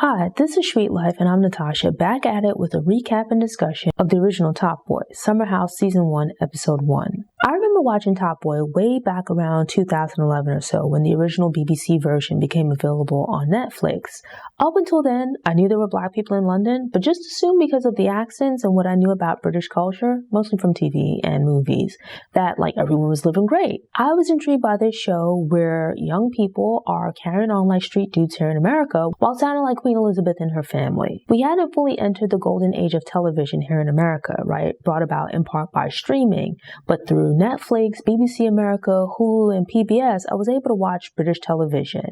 Hi, this is Sweet Life and I'm Natasha, back at it with a recap and discussion of the original Top Boy, Summerhouse Season 1, Episode 1. I remember watching Top Boy way back around 2011 or so when the original BBC version became available on Netflix. Up until then, I knew there were black people in London, but just assumed because of the accents and what I knew about British culture, mostly from TV and movies, that everyone was living great. I was intrigued by this show where young people are carrying on like street dudes here in America while sounding like Queen Elizabeth and her family. We hadn't fully entered the golden age of television here in America, right? Brought about in part by streaming, but through Netflix, BBC America, Hulu, and PBS, I was able to watch British television.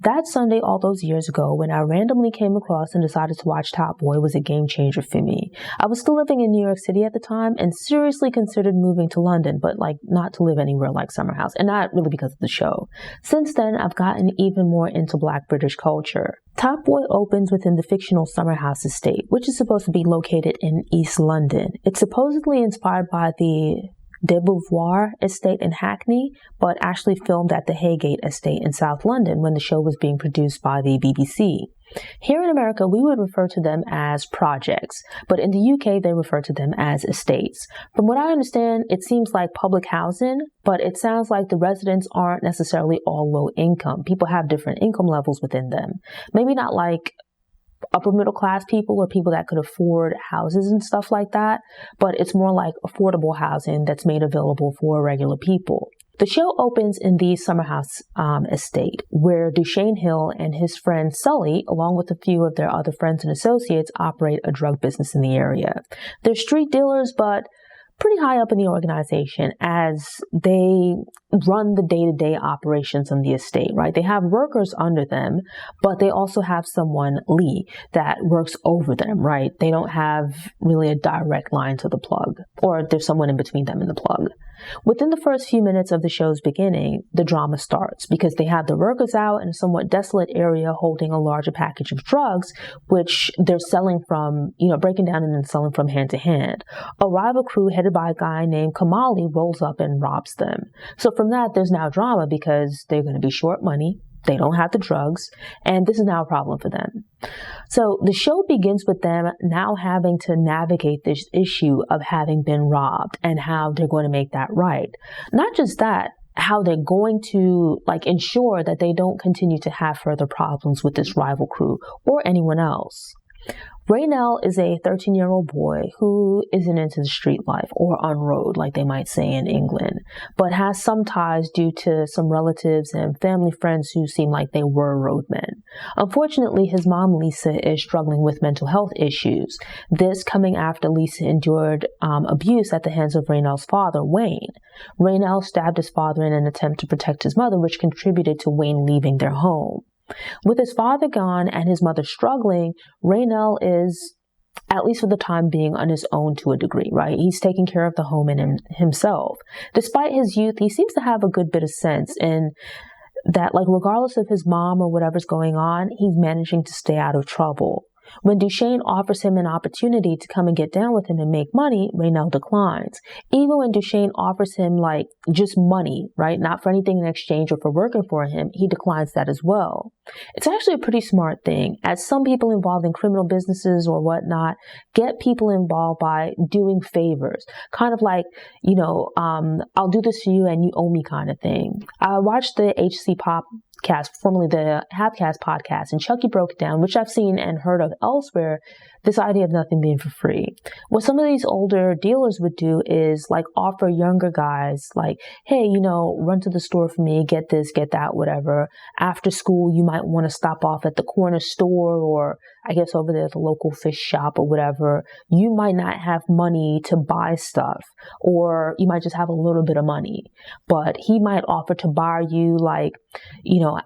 That Sunday all those years ago, when I randomly came across and decided to watch Top Boy, was a game changer for me. I was still living in New York City at the time and seriously considered moving to London, but not to live anywhere like Summerhouse, and not really because of the show. Since then, I've gotten even more into Black British culture. Top Boy opens within the fictional Summerhouse estate, which is supposed to be located in East London. It's supposedly inspired by the de Beauvoir estate in Hackney, but actually filmed at the Haygate estate in South London when the show was being produced by the BBC. Here in America, we would refer to them as projects, but in the UK, they refer to them as estates. From what I understand, it seems like public housing, but it sounds like the residents aren't necessarily all low income. People have different income levels within them. Maybe not like upper middle class people or people that could afford houses and stuff like that, but it's more like affordable housing that's made available for regular people. The show opens in the Summerhouse estate, where Dushane Hill and his friend Sully, along with a few of their other friends and associates, operate a drug business in the area. They're street dealers, but pretty high up in the organization as they run the day-to-day operations on the estate, right? They have workers under them, but they also have someone, Lee, that works over them, right? They don't have really a direct line to the plug, or there's someone in between them and the plug. Within the first few minutes of the show's beginning, the drama starts because they have the workers out in a somewhat desolate area holding a larger package of drugs, which they're selling from, breaking down and then selling from hand to hand. A rival crew headed by a guy named Kamali rolls up and robs them. So from that, there's now drama because they're going to be short money. They don't have the drugs, and this is now a problem for them. So the show begins with them now having to navigate this issue of having been robbed and how they're going to make that right. Not just that, how they're going to ensure that they don't continue to have further problems with this rival crew or anyone else. Raynell is a 13-year-old boy who isn't into the street life or on road, like they might say in England, but has some ties due to some relatives and family friends who seem like they were roadmen. Unfortunately, his mom, Lisa, is struggling with mental health issues. This coming after Lisa endured abuse at the hands of Raynell's father, Wayne. Raynell stabbed his father in an attempt to protect his mother, which contributed to Wayne leaving their home. With his father gone and his mother struggling, Raynell is, at least for the time being, on his own to a degree, right? He's taking care of the home and himself. Despite his youth, he seems to have a good bit of sense in that, regardless of his mom or whatever's going on, he's managing to stay out of trouble. When Dushane offers him an opportunity to come and get down with him and make money, Raynell declines. Even when Dushane offers him just money, right? Not for anything in exchange or for working for him, he declines that as well. It's actually a pretty smart thing, as some people involved in criminal businesses or whatnot get people involved by doing favors. Kind of I'll do this for you and you owe me kind of thing. I watched the HC Popcast, formerly the Halfcast podcast, and Chucky broke it down, which I've seen and heard of elsewhere, this idea of nothing being for free. What some of these older dealers would do is offer younger guys hey, run to the store for me, get this, get that, whatever. After school, you might want to stop off at the corner store or I guess over there at the local fish shop or whatever. You might not have money to buy stuff, or you might just have a little bit of money, but he might offer to buy you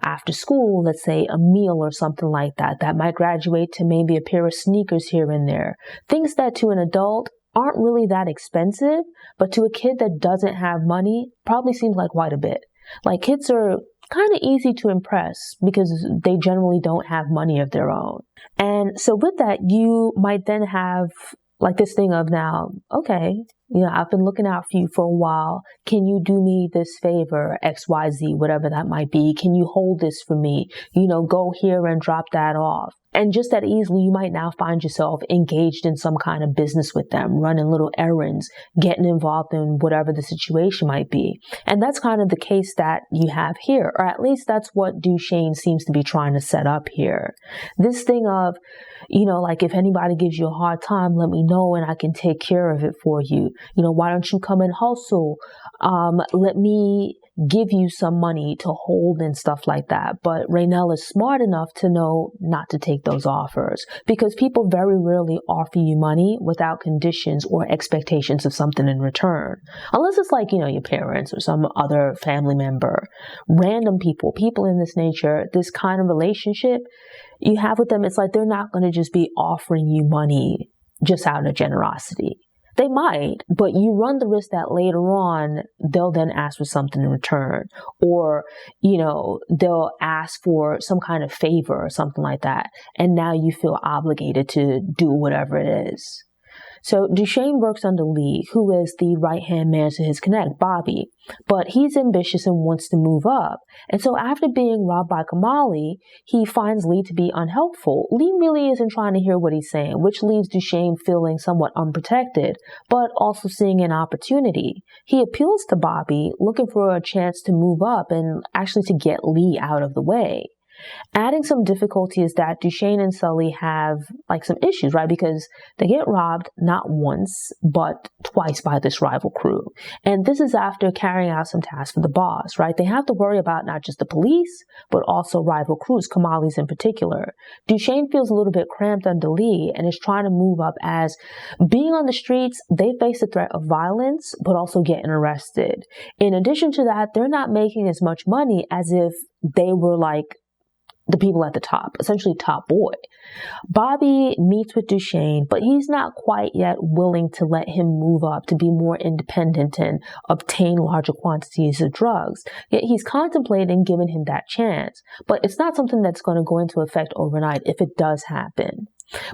after school, let's say a meal or something like that. That might graduate to maybe a pair of sneakers here and there. Things that to an adult aren't really that expensive, but to a kid that doesn't have money probably seems like quite a bit. Kids are kind of easy to impress because they generally don't have money of their own. And so with that, you might then have this thing of now, okay, I've been looking out for you for a while. Can you do me this favor, XYZ, whatever that might be? Can you hold this for me? Go here and drop that off. And just that easily, you might now find yourself engaged in some kind of business with them, running little errands, getting involved in whatever the situation might be. And that's kind of the case that you have here, or at least that's what Dushane seems to be trying to set up here. This thing of, like, if anybody gives you a hard time, let me know and I can take care of it for you. Why don't you come and hustle? Let me give you some money to hold and stuff like that. But Raynell is smart enough to know not to take those offers, because people very rarely offer you money without conditions or expectations of something in return. Unless it's like, your parents or some other family member. Random people in this nature, this kind of relationship you have with them, it's like they're not going to just be offering you money just out of generosity. They might, but you run the risk that later on, they'll then ask for something in return, or, they'll ask for some kind of favor or something like that. And now you feel obligated to do whatever it is. So Dushane works under Lee, who is the right-hand man to his connect, Bobby, but he's ambitious and wants to move up. And so after being robbed by Kamali, he finds Lee to be unhelpful. Lee really isn't trying to hear what he's saying, which leaves Dushane feeling somewhat unprotected, but also seeing an opportunity. He appeals to Bobby, looking for a chance to move up and actually to get Lee out of the way. Adding some difficulty is that Dushane and Sully have some issues, right? Because they get robbed not once, but twice by this rival crew. And this is after carrying out some tasks for the boss, right? They have to worry about not just the police, but also rival crews, Kamali's in particular. Dushane feels a little bit cramped under Lee and is trying to move up, as being on the streets, they face the threat of violence, but also getting arrested. In addition to that, they're not making as much money as if they were the people at the top, essentially top boy. Bobby meets with Dushane, but he's not quite yet willing to let him move up to be more independent and obtain larger quantities of drugs. Yet he's contemplating giving him that chance. But it's not something that's going to go into effect overnight if it does happen.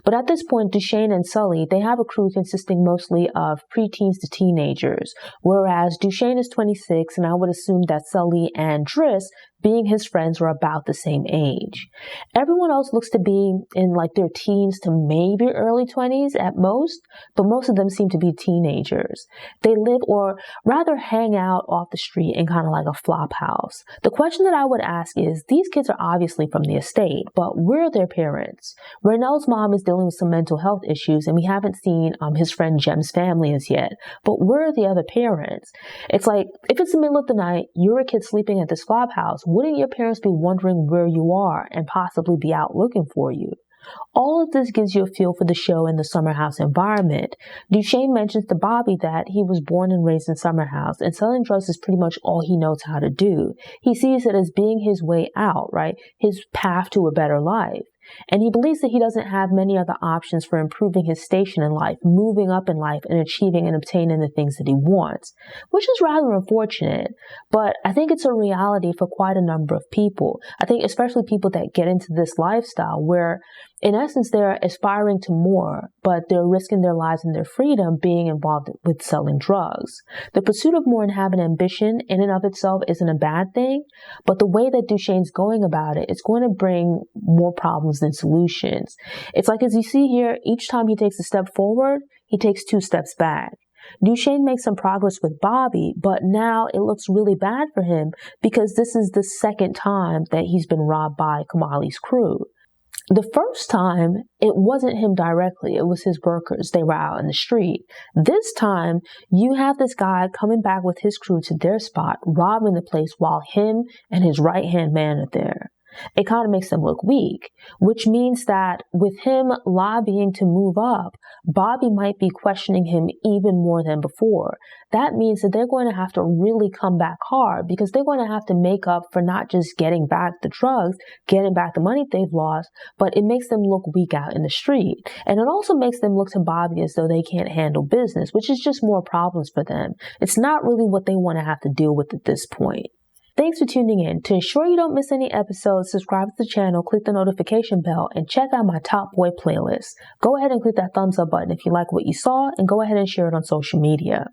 But at this point, Dushane and Sully, they have a crew consisting mostly of preteens to teenagers, whereas Dushane is 26, and I would assume that Sully and Driss, being his friends, were about the same age. Everyone else looks to be in their teens to maybe early 20s at most, but most of them seem to be teenagers. They live, or rather hang out, off the street in kind of like a flop house. The question that I would ask is, these kids are obviously from the estate, but where are their parents? Raynell's mom is dealing with some mental health issues, and we haven't seen his friend Jem's family as yet, but where are the other parents? It's like, if it's the middle of the night, you're a kid sleeping at this flop house, wouldn't your parents be wondering where you are and possibly be out looking for you? All of this gives you a feel for the show and the Summerhouse environment. Dushane mentions to Bobby that he was born and raised in Summerhouse, and selling drugs is pretty much all he knows how to do. He sees it as being his way out, right? His path to a better life. And he believes that he doesn't have many other options for improving his station in life, moving up in life, and achieving and obtaining the things that he wants, which is rather unfortunate. But I think it's a reality for quite a number of people. I think especially people that get into this lifestyle where, in essence, they're aspiring to more, but they're risking their lives and their freedom being involved with selling drugs. The pursuit of more and having ambition in and of itself isn't a bad thing, but the way that Dushane's going about it, it's going to bring more problems than solutions. It's like, as you see here, each time he takes a step forward, he takes 2 steps back. Dushane makes some progress with Bobby, but now it looks really bad for him because this is the second time that he's been robbed by Kamali's crew. The first time, it wasn't him directly. It was his workers. They were out in the street. This time, you have this guy coming back with his crew to their spot, robbing the place while him and his right-hand man are there. It kind of makes them look weak, which means that with him lobbying to move up, Bobby might be questioning him even more than before. That means that they're going to have to really come back hard because they're going to have to make up for not just getting back the drugs, getting back the money they've lost, but it makes them look weak out in the street. And it also makes them look to Bobby as though they can't handle business, which is just more problems for them. It's not really what they want to have to deal with at this point. Thanks for tuning in. To ensure you don't miss any episodes, subscribe to the channel, click the notification bell, and check out my Top Boy playlist. Go ahead and click that thumbs up button if you like what you saw, and go ahead and share it on social media.